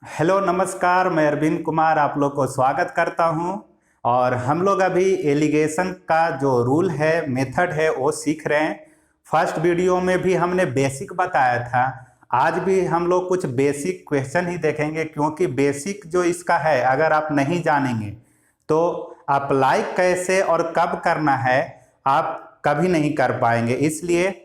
Hello नमस्कार, मैं अरविंद कुमार आप लोग को स्वागत करता हूं। और हम लोग अभी एलिगेशन का जो रूल है, मेथड है, वो सीख रहे हैं। फर्स्ट वीडियो में भी हमने बेसिक बताया था। आज भी हम लोग कुछ बेसिक क्वेश्चन ही देखेंगे, क्योंकि बेसिक जो इसका है अगर आप नहीं जानेंगे तो अप्लाई कैसे और कब करना है आप कभी नहीं कर पाएंगे। इसलिए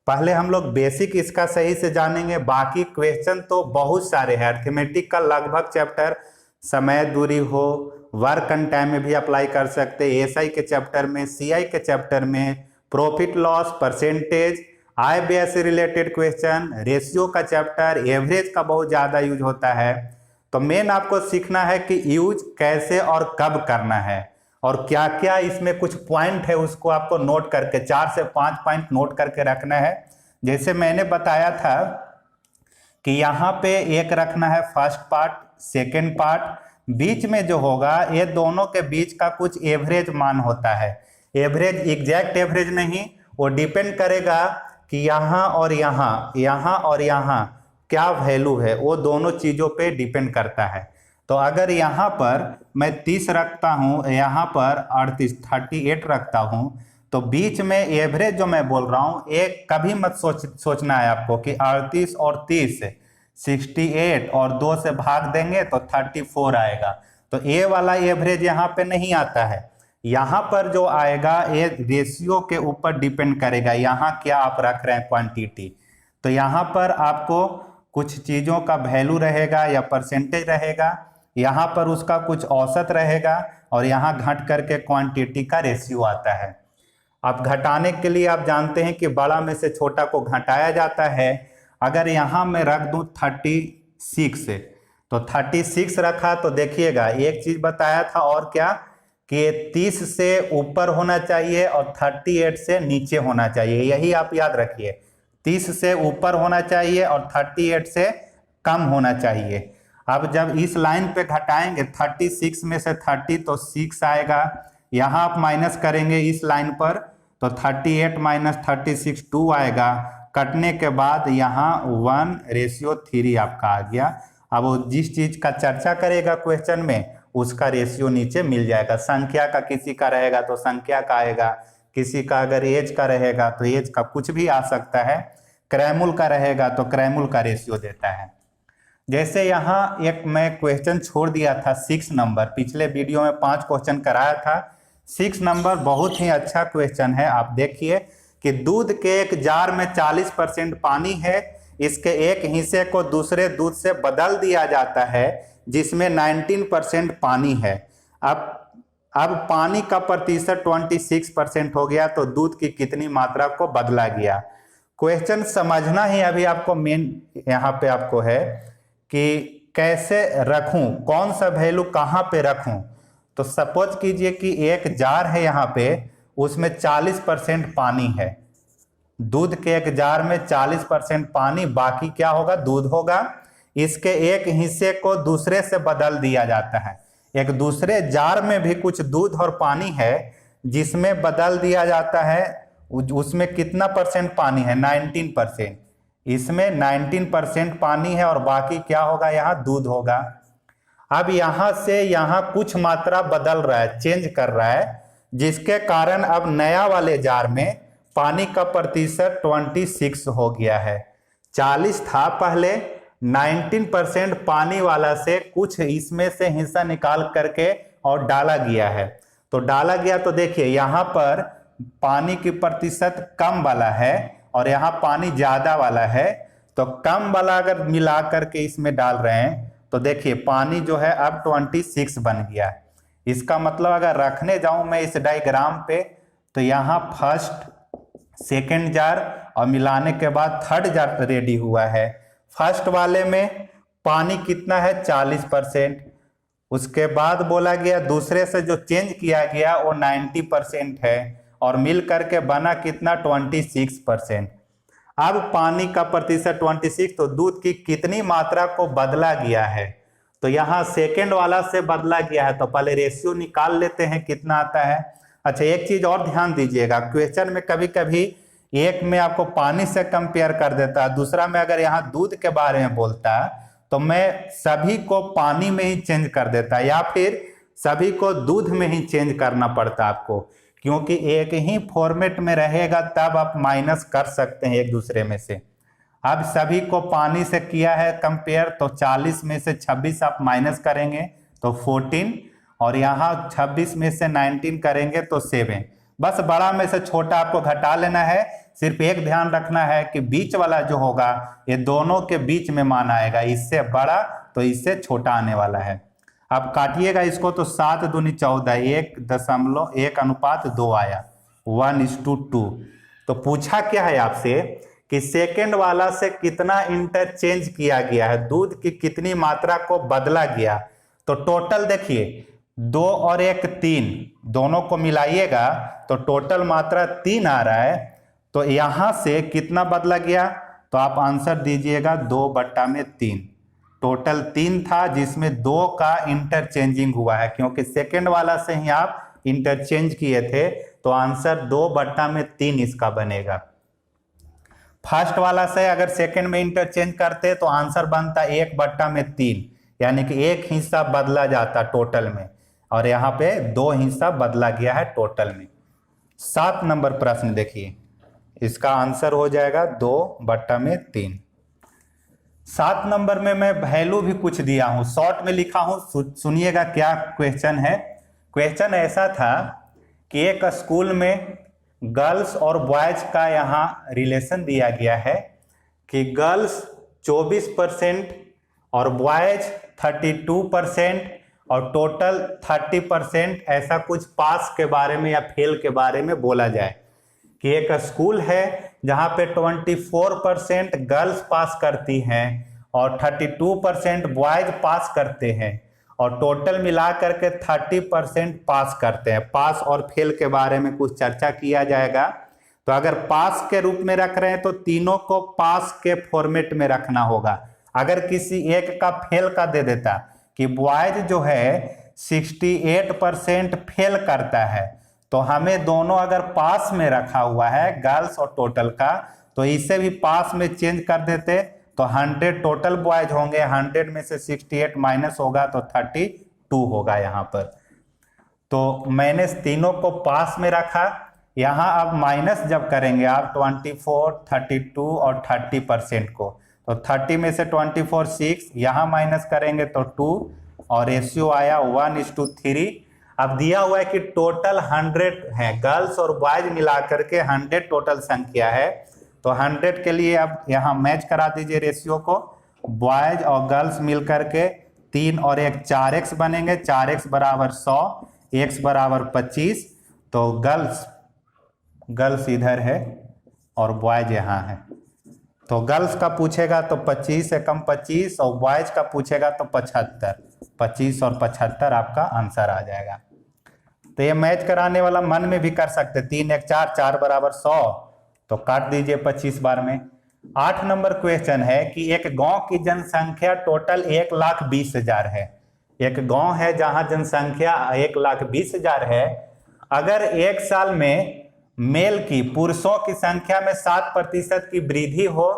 पहले हम लोग बेसिक इसका सही से जानेंगे। बाकी क्वेश्चन तो बहुत सारे हैं। अर्थमेटिक का लगभग चैप्टर, समय दूरी हो, वर्क एंड टाइम में भी अप्लाई कर सकते हैं, एसआई के चैप्टर में, सीआई के चैप्टर में, प्रॉफिट लॉस, परसेंटेज, आय व्यय से रिलेटेड क्वेश्चन, रेशियो का चैप्टर, एवरेज का बहुत ज़्यादा यूज होता है। तो मेन आपको सीखना है कि यूज कैसे और कब करना है, और क्या क्या इसमें कुछ पॉइंट है उसको आपको नोट करके 4 से 5 पॉइंट नोट करके रखना है। जैसे मैंने बताया था कि यहाँ पे एक रखना है फर्स्ट पार्ट, सेकेंड पार्ट, बीच में जो होगा ये दोनों के बीच का कुछ एवरेज मान होता है। एवरेज एग्जैक्ट एवरेज नहीं, वो डिपेंड करेगा कि यहाँ और यहाँ, यहाँ और यहाँ क्या वैल्यू है, वो दोनों चीज़ों पे डिपेंड करता है। तो अगर यहाँ पर मैं 30 रखता हूँ, यहाँ पर 38 रखता हूँ, तो बीच में एवरेज जो मैं बोल रहा हूँ एक कभी मत सोचना है आपको कि 38 और 30 68 और 2 से भाग देंगे तो 34 आएगा। तो ये वाला एवरेज यहाँ पे नहीं आता है। यहाँ पर जो आएगा ये रेशियो के ऊपर डिपेंड करेगा, यहाँ क्या आप रख रहे हैं क्वांटिटी। तो यहाँ पर आपको कुछ चीज़ों का वैल्यू रहेगा या परसेंटेज रहेगा, यहाँ पर उसका कुछ औसत रहेगा, और यहाँ घट करके क्वांटिटी का रेशियो आता है। अब घटाने के लिए आप जानते हैं कि बड़ा में से छोटा को घटाया जाता है। अगर यहाँ मैं रख दूँ 36, तो 36 रखा तो देखिएगा एक चीज़ बताया था, और क्या कि 30 से ऊपर होना चाहिए और 38 से नीचे होना चाहिए। यही आप याद रखिए, 30 से ऊपर होना चाहिए और 38 से कम होना चाहिए। अब जब इस लाइन पे घटाएंगे 36 में से 30 तो 6 आएगा। यहाँ आप माइनस करेंगे इस लाइन पर तो 38 माइनस 36 2 आएगा। कटने के बाद यहाँ 1:3 आपका आ गया। अब वो जिस चीज़ का चर्चा करेगा क्वेश्चन में उसका रेशियो नीचे मिल जाएगा। संख्या का किसी का रहेगा तो संख्या का आएगा, किसी का अगर एज का रहेगा तो एज का कुछ भी आ सकता है, क्रैमुल का रहेगा तो क्रैमुल का रेशियो देता है। जैसे यहाँ एक मैं क्वेश्चन छोड़ दिया था 6 नंबर, पिछले वीडियो में 5 क्वेश्चन कराया था। 6 नंबर बहुत ही अच्छा क्वेश्चन है। आप देखिए कि दूध के एक जार में 40% पानी है, इसके एक हिस्से को दूसरे दूध से बदल दिया जाता है जिसमें 19% पानी है। अब पानी का प्रतिशत 26% हो गया, तो दूध की कितनी मात्रा को बदला गया। क्वेश्चन समझना ही अभी आपको मेन यहाँ पे आपको है कि कैसे रखूं, कौन सा वैल्यू कहाँ पे रखूं। तो सपोज कीजिए कि एक जार है यहाँ पे, उसमें 40% पानी है। दूध के एक जार में 40% पानी, बाकी क्या होगा, दूध होगा। इसके एक हिस्से को दूसरे से बदल दिया जाता है। एक दूसरे जार में भी कुछ दूध और पानी है जिसमें बदल दिया जाता है। उसमें कितना परसेंट पानी है, 19%। इसमें 19% पानी है और बाकी क्या होगा, यहाँ दूध होगा। अब यहाँ से यहाँ कुछ मात्रा बदल रहा है, चेंज कर रहा है, जिसके कारण अब नया वाले जार में पानी का प्रतिशत 26 हो गया है। 40 था पहले, 19% पानी वाला से कुछ इसमें से हिस्सा निकाल करके और डाला गया है। तो डाला गया तो देखिए यहाँ पर पानी की प्रतिशत कम वाला है और यहाँ पानी ज्यादा वाला है। तो कम वाला अगर मिला करके इसमें डाल रहे हैं तो देखिए पानी जो है अब 26 बन गया। इसका मतलब अगर रखने जाऊं मैं इस डायग्राम पे, तो यहाँ फर्स्ट, सेकेंड जार और मिलाने के बाद थर्ड जार रेडी हुआ है। फर्स्ट वाले में पानी कितना है, 40%। उसके बाद बोला गया दूसरे से जो चेंज किया गया वो 90% है और मिल करके बना कितना, 26%। अब पानी का प्रतिशत 26, तो दूध की कितनी मात्रा को बदला गया है। तो यहाँ सेकेंड वाला से बदला गया है, तो पहले रेशियो निकाल लेते हैं कितना आता है। अच्छा, एक चीज और ध्यान दीजिएगा, क्वेश्चन में कभी कभी एक में आपको पानी से कंपेयर कर देता है, दूसरा में अगर यहाँ दूध के बारे में बोलता है तो मैं सभी को पानी में ही चेंज कर देता, या फिर सभी को दूध में ही चेंज करना पड़ता आपको, क्योंकि एक ही फॉर्मेट में रहेगा तब आप माइनस कर सकते हैं एक दूसरे में से। अब सभी को पानी से किया है कंपेयर, तो 40 में से 26 आप माइनस करेंगे तो 14, और यहाँ 26 में से 19 करेंगे तो 7। बस बड़ा में से छोटा आपको घटा लेना है। सिर्फ एक ध्यान रखना है कि बीच वाला जो होगा ये दोनों के बीच में मान आएगा, इससे बड़ा तो इससे छोटा आने वाला है। अब काटिएगा इसको तो 7 दूनी 14, 1.1:2 आया, 1:2। तो पूछा क्या है आपसे कि सेकंड वाला से कितना इंटरचेंज किया गया है, दूध की कितनी मात्रा को बदला गया। तो टोटल देखिए 2 और 1 3, दोनों को मिलाइएगा तो टोटल मात्रा 3 आ रहा है। तो यहां से कितना बदला गया, तो आप आंसर दीजिएगा 2/3। टोटल 3 था जिसमें 2 का इंटरचेंजिंग हुआ है, क्योंकि सेकंड वाला से ही आप इंटरचेंज किए थे, तो आंसर 2/3 इसका बनेगा। फर्स्ट वाला से अगर सेकंड में इंटरचेंज करते तो आंसर बनता 1/3, यानी कि एक हिस्सा बदला जाता टोटल में, और यहाँ पे 2 हिस्सा बदला गया है टोटल में। 7 नंबर प्रश्न देखिए, इसका आंसर हो जाएगा 2/3। 7 नंबर में मैं वैल्यू भी कुछ दिया हूं, शॉर्ट में लिखा हूं, सुनिएगा क्या क्वेश्चन है। क्वेश्चन ऐसा था कि एक स्कूल में गर्ल्स और बॉयज का यहाँ रिलेशन दिया गया है कि गर्ल्स 24% और बॉयज 32% और टोटल 30%, ऐसा कुछ पास के बारे में या फेल के बारे में बोला जाए। कि एक स्कूल है जहाँ पे 24% गर्ल्स पास करती हैं और 32% बॉयज पास करते हैं, और टोटल मिला करके 30% पास करते हैं। पास और फेल के बारे में कुछ चर्चा किया जाएगा। तो अगर पास के रूप में रख रहे हैं तो तीनों को पास के फॉर्मेट में रखना होगा। अगर किसी एक का फेल का दे देता कि बॉयज जो है 68% फेल करता है, तो हमें दोनों अगर पास में रखा हुआ है गर्ल्स और टोटल का, तो इसे भी पास में चेंज कर देते तो 100 टोटल बॉयज होंगे, 100 में से 68 माइनस होगा तो 32 होगा यहाँ पर। तो मैंने तीनों को पास में रखा। यहाँ अब माइनस जब करेंगे आप 24, 32 और 30% को, तो 30 में से 24 6, यहाँ माइनस करेंगे तो 2, और रेशियो आया 1:3। अब दिया हुआ है कि टोटल 100 है, गर्ल्स और बॉयज मिलाकर के 100 टोटल संख्या है। तो 100 के लिए अब यहाँ मैच करा दीजिए रेशियो को, बॉयज और गर्ल्स मिलकर के 3 और 1 4x बनेंगे, 4x बराबर 100, x बराबर 25। तो गर्ल्स इधर है और बॉयज यहाँ है। तो गर्ल्स का पूछेगा तो 25 से कम 25, और बॉयज का पूछेगा तो 75। 25 और 75 आपका आंसर आ जाएगा। तो ये मैच कराने वाला मन में भी कर सकते, 3 1 4, 4 बराबर 100, तो काट दीजिए 25 बार में। 8 नंबर क्वेश्चन है कि एक गांव की जनसंख्या टोटल 1,20,000 है। एक गांव है जहां जनसंख्या 1,20,000 है। अगर एक साल में मेल की, पुरुषों की संख्या में 7% की वृद्धि हो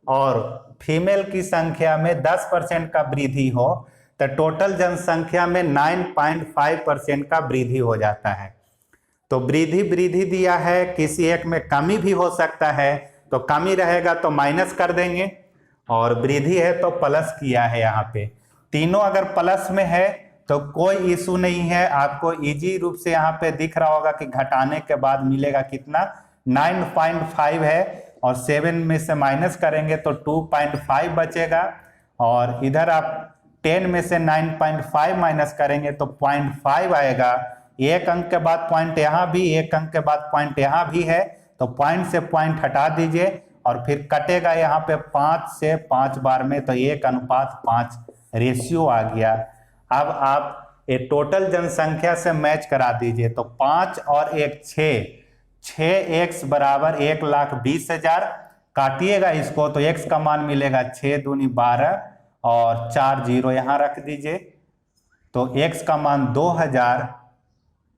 और फीमेल की संख्या में 10% का वृद्धि हो, तो टोटल जनसंख्या में 9.5% का वृद्धि हो जाता है। तो वृद्धि दिया है, किसी एक में कमी भी हो सकता है, तो कमी रहेगा तो माइनस कर देंगे, और वृद्धि है तो प्लस किया है यहाँ पे। तीनों अगर प्लस में है तो कोई इशू नहीं है, आपको इजी रूप से यहाँ पे दिख रहा होगा कि घटाने के बाद मिलेगा कितना, 9.5 है, और 7 में से माइनस करेंगे तो 2.5 बचेगा, और इधर आप 10 में से 9.5 माइनस करेंगे तो 0.5 आएगा। एक अंक के बाद पॉइंट यहाँ भी, एक अंक के बाद पॉइंट यहाँ भी है, तो पॉइंट से पॉइंट हटा दीजिए और फिर कटेगा यहाँ पे 5 से 5 बार में, तो 1:5 रेशियो आ गया। अब आप ये टोटल जनसंख्या से मैच करा दीजिए, तो 5 और 1 6, 6x बराबर 1,20,000। काटिएगा इसको तो x का मान मिलेगा 6 दूनी 12 और 4 0 यहाँ रख दीजिए, तो x का मान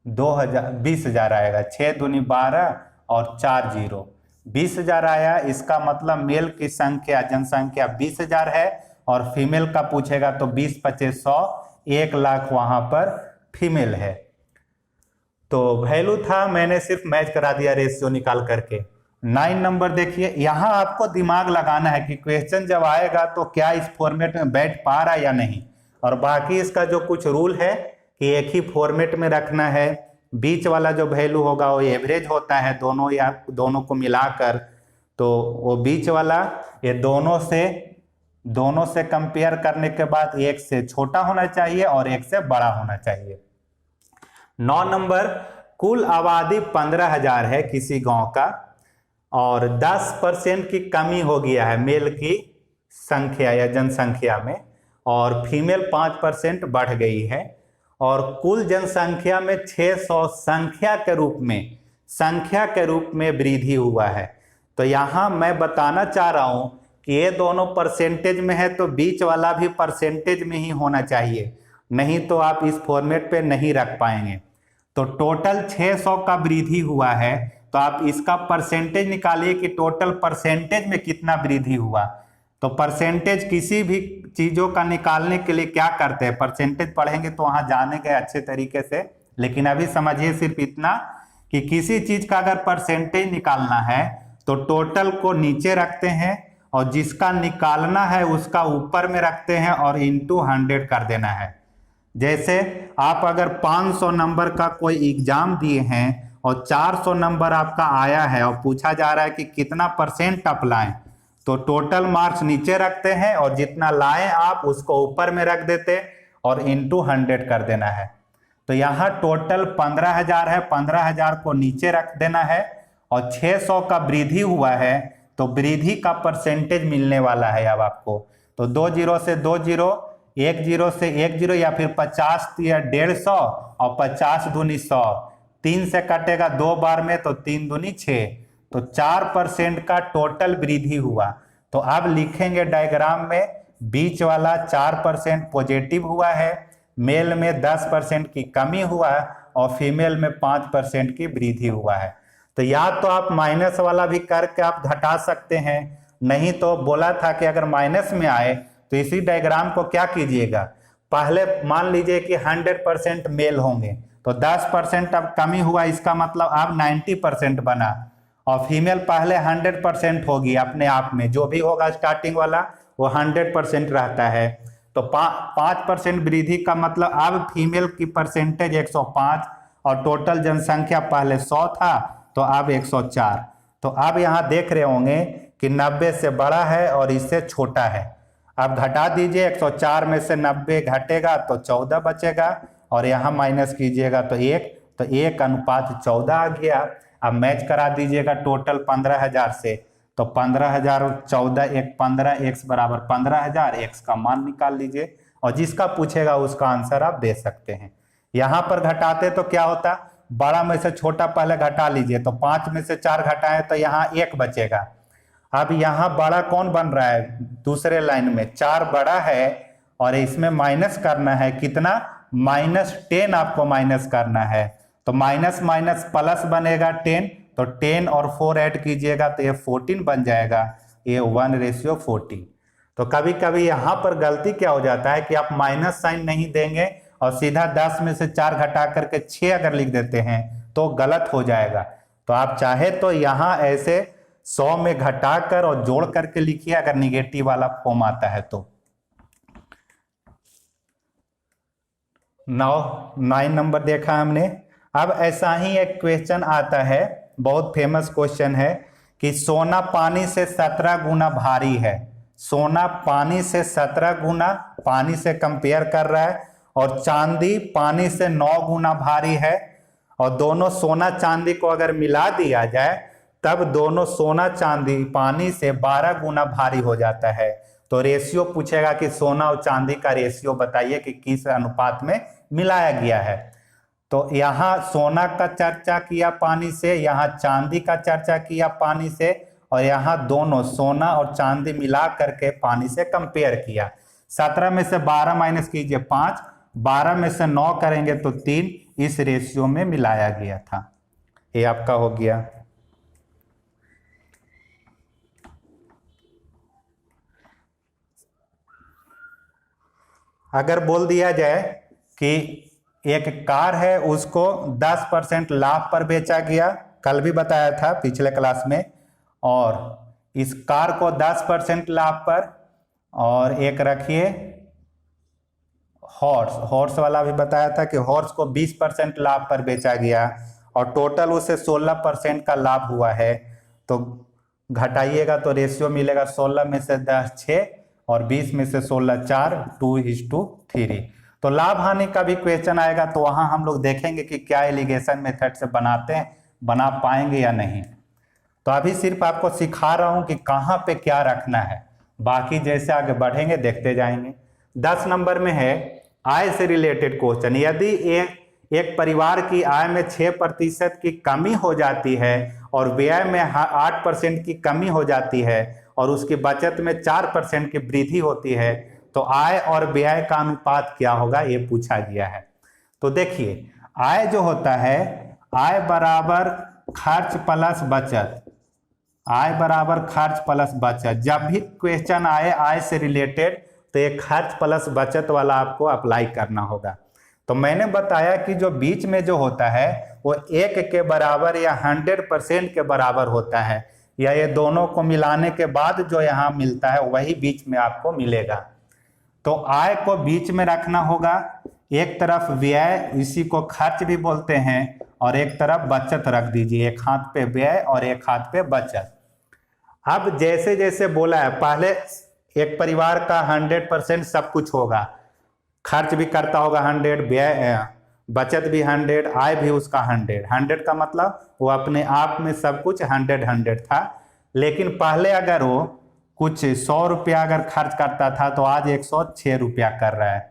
20,000 आएगा। 6 दूनी 12 और 4 0 20,000 आया। इसका मतलब मेल की संख्या, जनसंख्या 20,000 है और फीमेल का पूछेगा तो 20, 25, 100, 1 लाख वहां पर फीमेल है। तो वैल्यू था, मैंने सिर्फ मैच करा दिया रेशियो निकाल करके। 9 नंबर देखिए, यहां आपको दिमाग लगाना है कि क्वेश्चन जब आएगा तो क्या इस फॉर्मेट में बैठ पा रहा है या नहीं, और बाकी इसका जो कुछ रूल है कि एक ही फॉर्मेट में रखना है। बीच वाला जो वैल्यू होगा वो एवरेज होता है दोनों या दोनों को मिलाकर, तो वो बीच वाला ये दोनों से कंपेयर करने के बाद एक से छोटा होना चाहिए और एक से बड़ा होना चाहिए। 9 नंबर, कुल आबादी 15,000 है किसी गांव का और 10% की कमी हो गया है मेल की संख्या या जनसंख्या में, और फीमेल 5% बढ़ गई है, और कुल जनसंख्या में 600 संख्या के रूप में वृद्धि हुआ है। तो यहाँ मैं बताना चाह रहा हूं कि ये दोनों परसेंटेज में है तो बीच वाला भी परसेंटेज में ही होना चाहिए, नहीं तो आप इस फॉर्मेट पे नहीं रख पाएंगे। तो टोटल 600 का वृद्धि हुआ है, तो आप इसका परसेंटेज निकालिए कि टोटल परसेंटेज में कितना वृद्धि हुआ। तो परसेंटेज किसी भी चीजों का निकालने के लिए क्या करते हैं, परसेंटेज पढ़ेंगे तो वहां जानेंगे अच्छे तरीके से, लेकिन अभी समझिए सिर्फ इतना कि किसी चीज का अगर परसेंटेज निकालना है तो टोटल को नीचे रखते हैं और जिसका निकालना है उसका ऊपर में रखते हैं और इंटू 100 कर देना है। जैसे आप अगर 500 नंबर का कोई एग्जाम दिए हैं और 400 नंबर आपका आया है और पूछा जा रहा है कि कितना परसेंट आप लाएं, तो टोटल मार्क्स नीचे रखते हैं और जितना लाएं आप उसको ऊपर में रख देते और इंटू 100 कर देना है। तो यहाँ टोटल 15,000 है, 15,000 को नीचे रख देना है और 600 का वृद्धि हुआ है तो वृद्धि का परसेंटेज मिलने वाला है अब आपको। तो 2 जीरो से 2 जीरो, 1 जीरो से 1 जीरो, या फिर 50 या 150 और 50 दूनी 100, 3 से कटेगा 2 बार में तो 3 दूनी 6, तो 4% का टोटल वृद्धि हुआ। तो अब लिखेंगे डायग्राम में बीच वाला 4% पॉजिटिव हुआ है, मेल में 10% की कमी हुआ है और फीमेल में 5% की वृद्धि हुआ है। तो या तो आप माइनस वाला भी करके आप घटा सकते हैं, नहीं तो बोला था कि अगर माइनस में आए तो इसी डायग्राम को क्या कीजिएगा, पहले मान लीजिए कि 100% मेल होंगे तो 10% अब कमी हुआ, इसका मतलब अब 90% बना, और फीमेल पहले 100% होगी अपने आप में, जो भी होगा स्टार्टिंग वाला वो 100% रहता है। तो 5% वृद्धि का मतलब अब फीमेल की परसेंटेज 105 और टोटल जनसंख्या पहले 100 था तो अब 104। तो अब यहाँ देख रहे होंगे कि 90 से बड़ा है और इससे छोटा है। अब घटा दीजिए, 104 में से 90 घटेगा तो 14 बचेगा और यहाँ माइनस कीजिएगा तो 1, तो 1:14 आ गया। अब मैच करा दीजिएगा टोटल 15,000 से, तो 15,000 और 14, 1 15, x बराबर 15,000, x का मान निकाल लीजिए और जिसका पूछेगा उसका आंसर आप दे सकते हैं। यहाँ पर घटाते तो क्या होता, बड़ा में से छोटा पहले घटा लीजिए, तो 5 में से 4 घटाए तो यहाँ 1 बचेगा। अब यहाँ बड़ा कौन बन रहा है, दूसरे लाइन में 4 बड़ा है और इसमें माइनस करना है कितना, -10 आपको माइनस करना है, तो माइनस माइनस प्लस बनेगा 10, तो 10 और 4 ऐड कीजिएगा तो ये 14 बन जाएगा, ये 1:14। तो कभी कभी यहाँ पर गलती क्या हो जाता है कि आप माइनस साइन नहीं देंगे और सीधा 10 में से 4 घटा करके 6 अगर लिख देते हैं तो गलत हो जाएगा। तो आप चाहे तो यहाँ ऐसे 100 में घटाकर और जोड़ करके लिखिए अगर निगेटिव वाला फॉर्म आता है तो। 9 नंबर देखा हमने। अब ऐसा ही एक क्वेश्चन आता है, बहुत फेमस क्वेश्चन है कि सोना पानी से 17 गुना भारी है, सोना पानी से 17 गुना पानी से कंपेयर कर रहा है, और चांदी पानी से 9 गुना भारी है, और दोनों सोना चांदी को अगर मिला दिया जाए तब दोनों सोना चांदी पानी से 12 गुना भारी हो जाता है। तो रेशियो पूछेगा कि सोना और चांदी का रेशियो बताइए कि किस अनुपात में मिलाया गया है। तो यहाँ सोना का चर्चा किया पानी से, यहाँ चांदी का चर्चा किया पानी से, और यहाँ दोनों सोना और चांदी मिला करके पानी से कंपेयर किया। 17 में से 12 माइनस कीजिए 5, 12 में से 9 करेंगे तो 3, इस रेशियो में मिलाया गया था। ये आपका हो गया। अगर बोल दिया जाए कि एक कार है उसको 10% लाभ पर बेचा गया, कल भी बताया था पिछले क्लास में, और इस कार को 10% लाभ पर, और एक रखिए हॉर्स वाला भी बताया था कि हॉर्स को 20% लाभ पर बेचा गया और टोटल उसे 16% का लाभ हुआ है। तो घटाइएगा तो रेशियो मिलेगा 16 में से 10 6 और 20 में से 16 4, 2:3। तो लाभ हानि का भी क्वेश्चन आएगा तो वहां हम लोग देखेंगे कि क्या एलिगेशन मेथड से बना पाएंगे या नहीं। तो अभी सिर्फ आपको सिखा रहा हूं कि कहां पे क्या रखना है, बाकी जैसे आगे बढ़ेंगे देखते जाएंगे। 10 नंबर में है आय से रिलेटेड क्वेश्चन। यदि एक परिवार की आय में 6% की कमी हो जाती है और व्यय में 8% की कमी हो जाती है और उसकी बचत में 4% की वृद्धि होती है, तो आय और व्यय का अनुपात क्या होगा, ये पूछा गया है। तो देखिए, आय जो होता है, आय बराबर खर्च प्लस बचत, आय बराबर खर्च प्लस बचत। जब भी क्वेश्चन आए आय से रिलेटेड तो ये खर्च प्लस बचत वाला आपको अप्लाई करना होगा। तो मैंने बताया कि जो बीच में जो होता है वो 1 के बराबर या 100% के बराबर होता है, या ये दोनों को मिलाने के बाद जो यहाँ मिलता है वही बीच में आपको मिलेगा। तो आय को बीच में रखना होगा, एक तरफ व्यय, इसी को खर्च भी बोलते हैं, और एक तरफ बचत रख दीजिए, एक हाथ पे व्यय और एक हाथ पे बचत। अब जैसे जैसे बोला है, पहले एक परिवार का 100% सब कुछ होगा, खर्च भी करता होगा 100, व्यय बचत भी 100, आय भी उसका 100 का मतलब वो अपने आप में सब कुछ 100 था। लेकिन पहले अगर वो कुछ 100 रुपया अगर खर्च करता था तो आज 106 रुपया कर रहा है।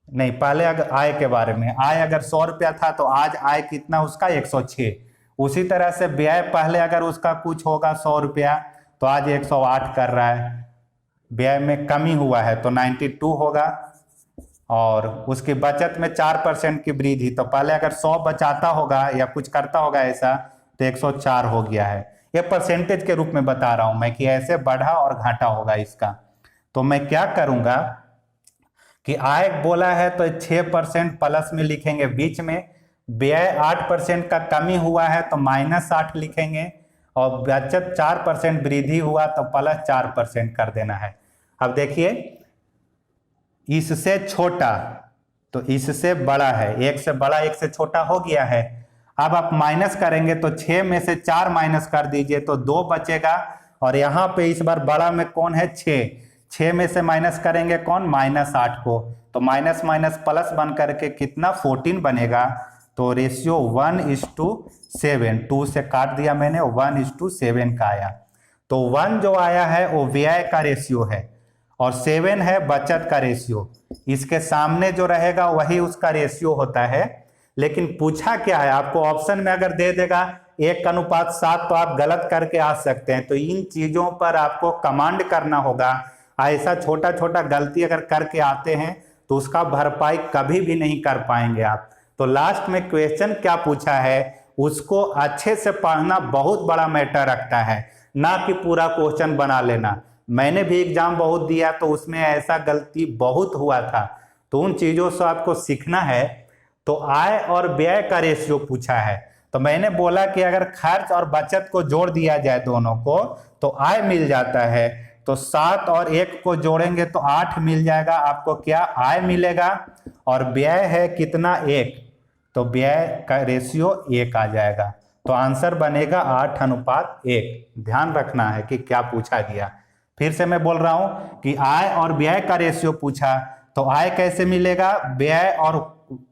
नहीं, पहले अगर आय के बारे में, आय अगर 100 रुपया था तो आज आय कितना उसका 106। उसी तरह से व्यय पहले अगर उसका कुछ होगा 100 रुपया तो आज 108 कर रहा है, व्यय में कमी हुआ है तो 92 होगा। और उसकी बचत में 4% की वृद्धि, तो पहले अगर 100 बचाता होगा या कुछ करता होगा ऐसा तो 104 हो गया है। ये परसेंटेज के रूप में बता रहा हूं मैं कि ऐसे बढ़ा और घटा होगा इसका। तो मैं क्या करूंगा कि आय बोला है तो 6% प्लस में लिखेंगे बीच में, व्यय 8% का कमी हुआ है तो -8 लिखेंगे, और बचत 4% वृद्धि हुआ तो प्लस 4% कर देना है। अब देखिए, इससे छोटा तो इससे बड़ा है, एक से बड़ा एक से छोटा हो गया है। अब आप माइनस करेंगे तो 6 में से 4 माइनस कर दीजिए तो 2 बचेगा, और यहाँ पे इस बार बड़ा में कौन है 6 में से माइनस करेंगे कौन, -8 को, तो माइनस माइनस प्लस बन करके कितना 14 बनेगा। तो रेशियो 1:7, 2 से काट दिया मैंने, 1:7 का आया। तो 1 जो आया है वो व्यय का रेशियो है और 7 है बचत का रेशियो। इसके सामने जो रहेगा वही उसका रेशियो होता है। लेकिन पूछा क्या है, आपको ऑप्शन में अगर दे देगा 1:7 तो आप गलत करके आ सकते हैं। तो इन चीजों पर आपको कमांड करना होगा। ऐसा छोटा छोटा गलती अगर करके आते हैं तो उसका भरपाई कभी भी नहीं कर पाएंगे आप। तो लास्ट में क्वेश्चन क्या पूछा है उसको अच्छे से पढ़ना बहुत बड़ा मैटर रखता है, ना कि पूरा क्वेश्चन बना लेना। मैंने भी एग्जाम बहुत दिया तो उसमें ऐसा गलती बहुत हुआ था, तो उन चीजों से आपको सीखना है। तो आय और व्यय का रेशियो पूछा है, तो मैंने बोला कि अगर खर्च और बचत को जोड़ दिया जाए दोनों को तो आय मिल जाता है। तो 7 और 1 को जोड़ेंगे तो 8 मिल जाएगा, आपको क्या आय मिलेगा। और व्यय है कितना 1, तो व्यय का रेशियो 1 आ जाएगा। तो आंसर बनेगा 8:1। ध्यान रखना है कि क्या पूछा गया। फिर से मैं बोल रहा हूं कि आय और व्यय का रेशियो पूछा, तो आय कैसे मिलेगा, व्यय और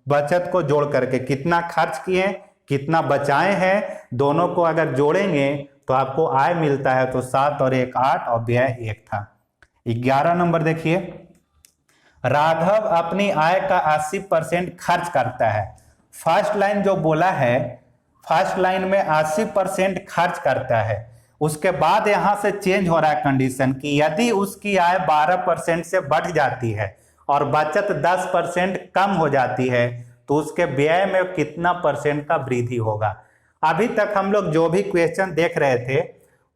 बचत को जोड़ करके कितना खर्च किए कितना बचाए हैं दोनों को अगर जोड़ेंगे तो आपको आय मिलता है। तो 7 और 1 8 और व्यय 1 था। 11 नंबर देखिए, राघव अपनी आय का 80% खर्च करता है। फर्स्ट लाइन जो बोला है, फर्स्ट लाइन में 80% खर्च करता है। उसके बाद यहां से चेंज हो रहा है कंडीशन कि यदि उसकी आय 12% से बढ़ जाती है और बचत 10% कम हो जाती है तो उसके व्यय में कितना परसेंट का वृद्धि होगा। अभी तक हम लोग जो भी क्वेश्चन देख रहे थे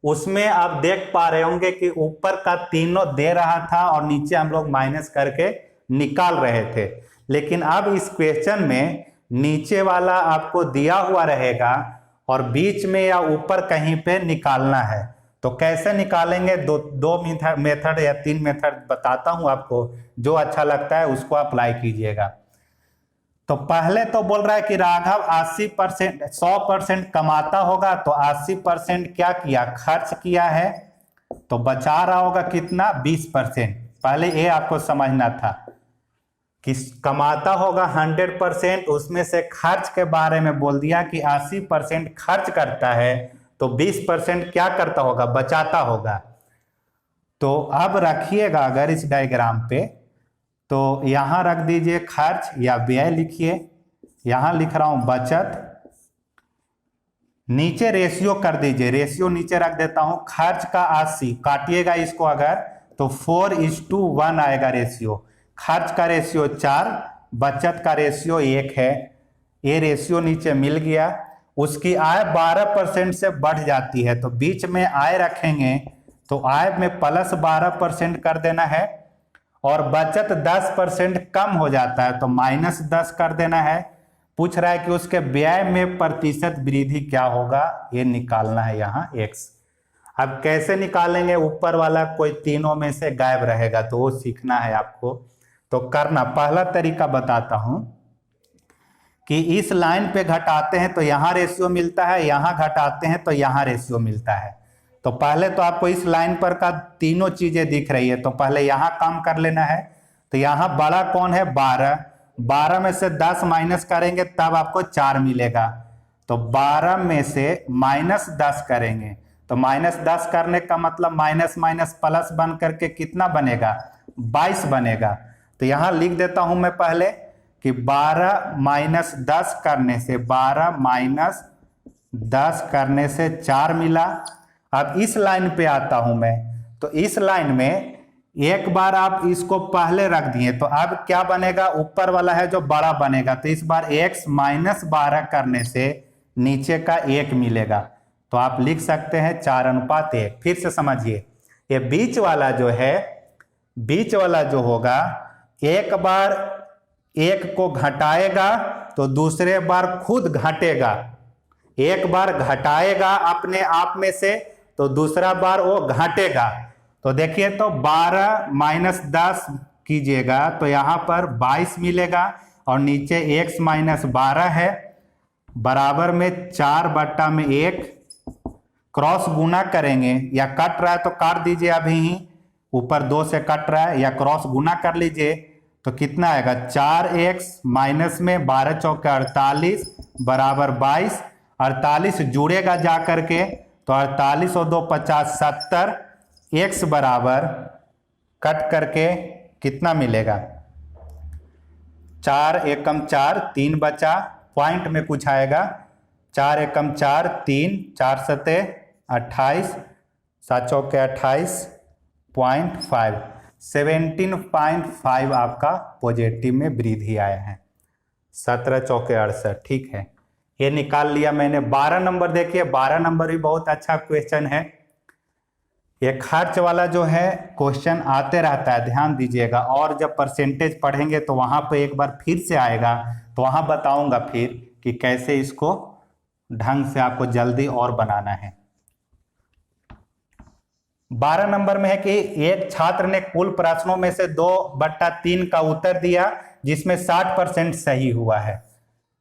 उसमें आप देख पा रहे होंगे कि ऊपर का तीनों दे रहा था और नीचे हम लोग माइनस करके निकाल रहे थे। लेकिन अब इस क्वेश्चन में नीचे वाला आपको दिया हुआ रहेगा और बीच में या ऊपर कहीं पे निकालना है। तो कैसे निकालेंगे, दो मेथड या 3 मेथड बताता हूं आपको, जो अच्छा लगता है उसको अप्लाई कीजिएगा। तो पहले तो बोल रहा है कि राघव 80% 100% कमाता होगा, तो 80% क्या किया, खर्च किया है, तो बचा रहा होगा कितना, 20%। पहले ये आपको समझना था कि कमाता होगा 100%, उसमें से खर्च के बारे में बोल दिया कि 80% खर्च करता है, तो 20% क्या करता होगा, बचाता होगा। तो अब रखिएगा अगर इस डायग्राम पे, तो यहां रख दीजिए खर्च या व्यय लिखिए, यहां लिख रहा हूं बचत, नीचे रेशियो कर दीजिए, रेशियो नीचे रख देता हूं, खर्च का 80, काटिएगा इसको अगर तो 4:1 आएगा रेशियो। खर्च का रेशियो 4, बचत का रेशियो 1 है। ये रेशियो नीचे मिल गया। उसकी आय 12% से बढ़ जाती है, तो बीच में आय रखेंगे तो आय में प्लस 12% कर देना है, और बचत 10% कम हो जाता है तो -10 कर देना है। पूछ रहा है कि उसके व्यय में प्रतिशत वृद्धि क्या होगा, ये निकालना है यहाँ x। अब कैसे निकालेंगे, ऊपर वाला कोई तीनों में से गायब रहेगा, तो वो सीखना है आपको। तो करना, पहला तरीका बताता हूं कि इस लाइन पे घटाते हैं तो यहाँ रेशियो मिलता है, यहाँ घटाते हैं तो यहाँ रेशियो मिलता है। तो पहले तो आपको इस लाइन पर का तीनों चीजें दिख रही है, तो पहले यहाँ काम कर लेना है। तो यहाँ बड़ा कौन है, 12, 12 में से 10 माइनस करेंगे तब आपको 4 मिलेगा। तो 12 में से -10 करेंगे, तो -10 करने का मतलब माइनस माइनस प्लस बन करके कितना बनेगा, 22 बनेगा। तो यहाँ लिख देता हूं मैं पहले कि 12 माइनस 10 करने से 12 माइनस 10 करने से 4 मिला। अब इस लाइन पे आता हूं मैं, तो इस लाइन में एक बार आप इसको पहले रख दिए, तो अब क्या बनेगा, ऊपर वाला है जो बड़ा बनेगा, तो इस बार x -12 करने से नीचे का 1 मिलेगा। तो आप लिख सकते हैं 4:1। फिर से समझिए, ये बीच वाला जो है, बीच वाला जो होगा, एक बार 1 को घटाएगा तो दूसरे बार खुद घटेगा, एक बार घटाएगा अपने आप में से तो दूसरा बार वो घटेगा। तो देखिए, तो 12 माइनस 10 कीजिएगा तो यहाँ पर 22 मिलेगा, और नीचे x -12 है, बराबर में 4/1, क्रॉस गुना करेंगे, या कट रहा है तो काट दीजिए अभी ही, ऊपर 2 से कट रहा है, या क्रॉस गुना कर लीजिए तो कितना आएगा, 4x माइनस में 12 चौके 48 बराबर 22, 48 जुड़ेगा जा करके, तो 48 और 2 50 70, x बराबर कट करके कितना मिलेगा, 4 एकम 4, 3 बचा, पॉइंट में कुछ आएगा, 4 एकम 4, 3, 4 सते 28, 7 चौके 28.5, 17.5 आपका पॉजिटिव में वृद्धि आया है। 17 चौके 68, ठीक है, ये निकाल लिया मैंने। 12 नंबर देखिए, 12 नंबर भी बहुत अच्छा क्वेश्चन है। ये खर्च वाला जो है क्वेश्चन आते रहता है, ध्यान दीजिएगा, और जब परसेंटेज पढ़ेंगे तो वहां पे एक बार फिर से आएगा, तो वहां बताऊंगा फिर कि कैसे इसको ढंग से आपको जल्दी और बनाना है। 12 नंबर में है कि एक छात्र ने कुल प्रश्नों में से 2/3 का उत्तर दिया, जिसमें 60% सही हुआ है।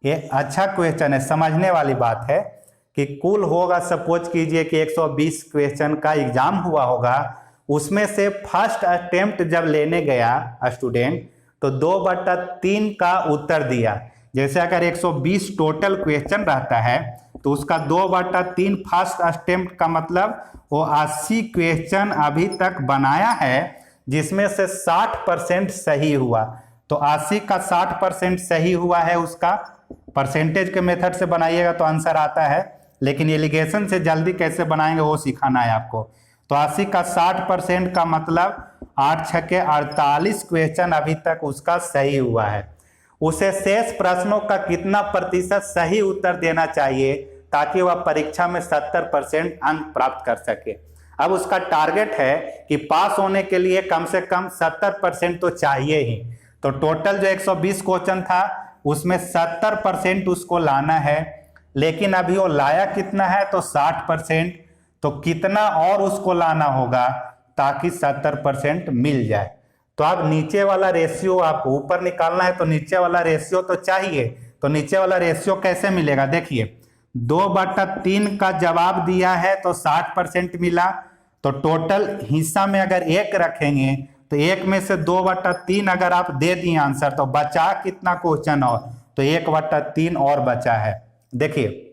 ये अच्छा क्वेश्चन है, समझने वाली बात है कि कुल होगा, सपोज कीजिए कि 120 क्वेश्चन का एग्जाम हुआ होगा, उसमें से फर्स्ट अटेम्प्ट जब लेने गया स्टूडेंट तो 2/3 का उत्तर दिया। जैसे अगर 120 टोटल क्वेश्चन रहता है तो उसका 2/3 फर्स्ट अटेम्प्ट का मतलब वो 80 क्वेश्चन अभी तक बनाया है, जिसमें से 60% सही हुआ। तो 80 का 60% सही हुआ है, उसका परसेंटेज के मेथड से बनाइएगा तो आंसर आता है, लेकिन एलिगेशन से जल्दी कैसे बनाएंगे वो सिखाना है आपको। तो 80 का 60% का मतलब 8 छक्के 48 क्वेश्चन अभी तक उसका सही हुआ है। उसे शेष प्रश्नों का कितना प्रतिशत सही उत्तर देना चाहिए ताकि वह परीक्षा में 70% अंक प्राप्त कर सके। अब उसका टारगेट है कि पास होने के लिए कम से कम 70% तो चाहिए ही। तो टोटल जो 120 क्वेश्चन था उसमें 70% उसको लाना है, लेकिन अभी वो लाया कितना है तो 60%। तो कितना और उसको लाना होगा ताकि 70% मिल जाए। तो अब नीचे वाला रेशियो आपको ऊपर निकालना है, तो नीचे वाला रेशियो तो चाहिए। तो नीचे वाला रेशियो कैसे मिलेगा, देखिए 2/3 का जवाब दिया है तो 60% मिला। तो टोटल हिस्सा में अगर 1 रखेंगे तो 1 में से 2/3 अगर आप दे दिए आंसर, तो बचा कितना क्वेश्चन और, तो 1/3 और बचा है। देखिए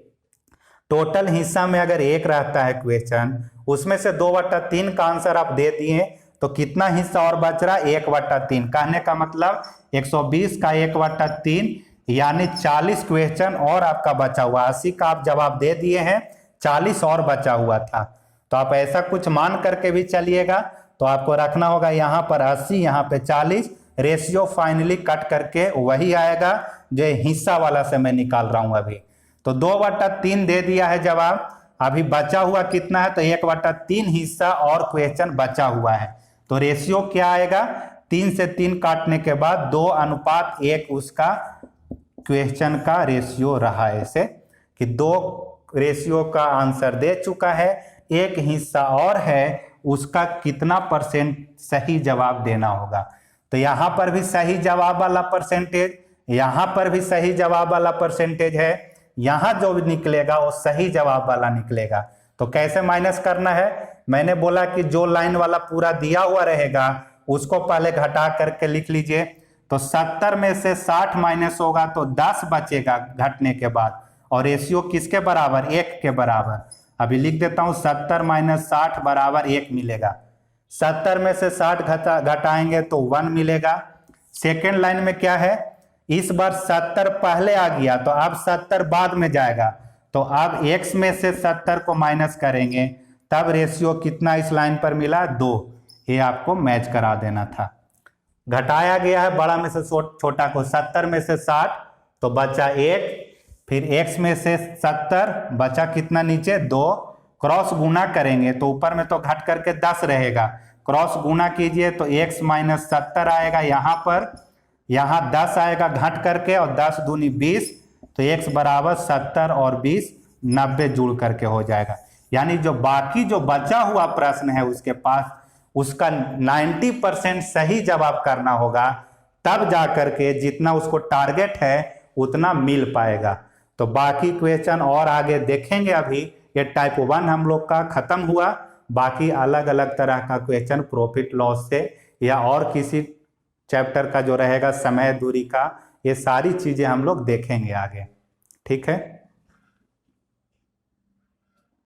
टोटल हिस्सा में अगर 1 रहता है क्वेश्चन, उसमें से 2/3 का आंसर आप दे दिए तो कितना हिस्सा और बच रहा है 1/3। कहने का मतलब 120 का 1/3 यानी 40 क्वेश्चन और आपका बचा हुआ। 80 का आप जवाब दे दिए हैं, 40 और बचा हुआ था। तो आप ऐसा कुछ मान करके भी चलिएगा। तो आपको रखना होगा यहाँ पर 80, यहाँ पे 40, रेशियो फाइनली कट करके वही आएगा जो हिस्सा वाला से मैं निकाल रहा हूं अभी। तो 2/3 दे दिया है जवाब, अभी बचा हुआ कितना है तो 1/3 हिस्सा और क्वेश्चन बचा हुआ है। तो रेशियो क्या आएगा, 3 से 3 काटने के बाद 2:1 उसका क्वेश्चन का रेशियो रहा। ऐसे कि 2 रेशियो का आंसर दे चुका है, 1 हिस्सा और है, उसका कितना परसेंट सही जवाब देना होगा। तो यहां पर भी सही जवाब वाला परसेंटेज, यहां पर भी सही जवाब वाला परसेंटेज है, यहां जो भी निकलेगा वो सही जवाब वाला निकलेगा। तो कैसे माइनस करना है, मैंने बोला कि जो लाइन वाला पूरा दिया हुआ रहेगा उसको पहले घटा करके लिख लीजिए। तो 70 में से 60 माइनस होगा तो 10 बचेगा घटने के बाद, और रेशियो किसके बराबर, 1 के बराबर। अभी लिख देता हूं 70 - 60 बराबर 1 मिलेगा। 70 में से 60 घटाएंगे तो 1 मिलेगा। सेकेंड लाइन में क्या है, इस बार 70 पहले आ गया तो अब 70 बाद में जाएगा। तो अब x में से 70 को माइनस करेंगे तब रेशियो कितना इस लाइन पर मिला, 2। ये आपको मैच करा देना था। घटाया गया है बड़ा में से छोटा को, 70 में से 60 तो बचा 1, फिर x में से 70 बचा कितना नीचे 2, क्रॉस गुना करेंगे तो ऊपर में तो घट करके 10 रहेगा, क्रॉस गुना कीजिए तो x - 70 आएगा यहाँ पर, यहाँ 10 आएगा घट करके, और 10 दूनी 20, तो x बराबर 70 और 20 90 जुड़ करके हो जाएगा। यानी जो बाकी जो बचा हुआ प्रश्न है उसके पास, उसका 90% सही जवाब करना होगा, तब जा करके जितना उसको टारगेट है उतना मिल पाएगा। तो बाकी क्वेश्चन और आगे देखेंगे। अभी ये टाइप 1 हम लोग का खत्म हुआ, बाकी अलग अलग तरह का क्वेश्चन प्रॉफिट लॉस से या और किसी चैप्टर का जो रहेगा समय दूरी का, ये सारी चीजें हम लोग देखेंगे आगे। ठीक है।